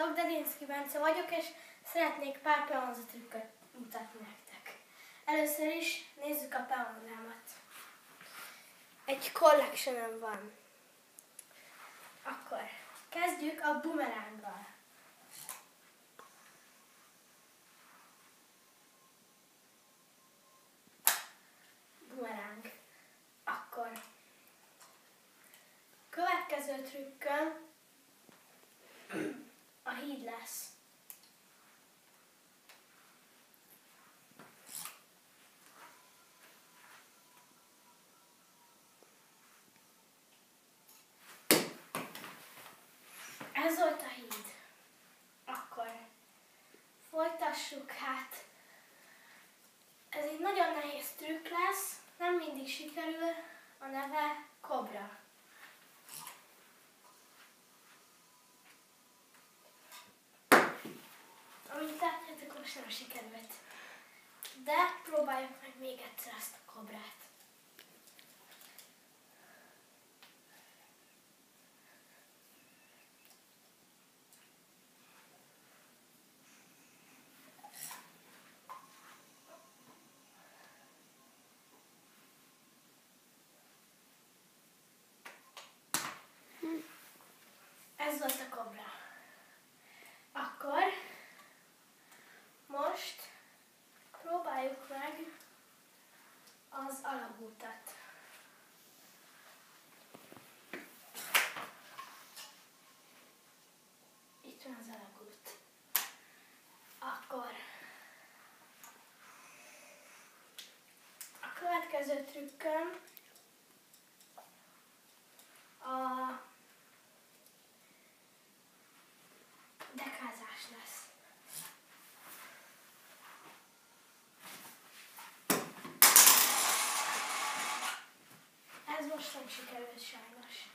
Sziasztok, Dedinszki Bence vagyok, és szeretnék pár peonza trükköt mutatni nektek. Először is nézzük a peonzámat. Egy collection van. Akkor kezdjük a bumeránggal. Bumeráng. Akkor következő trükköm a híd lesz. Ez volt a híd. Akkor folytassuk hát. Ez egy nagyon nehéz trükk lesz, nem mindig sikerül, a neve kobra. Amint látjátok, most nem sikerült. De próbáljuk meg még egyszer ezt a kobrát. Ez volt a kobra. Akkor most próbáljuk meg az alagútat. Itt van az alagút. Akkor a következő trükköm a dekázás lesz. Ez most nem sikerült sajnos.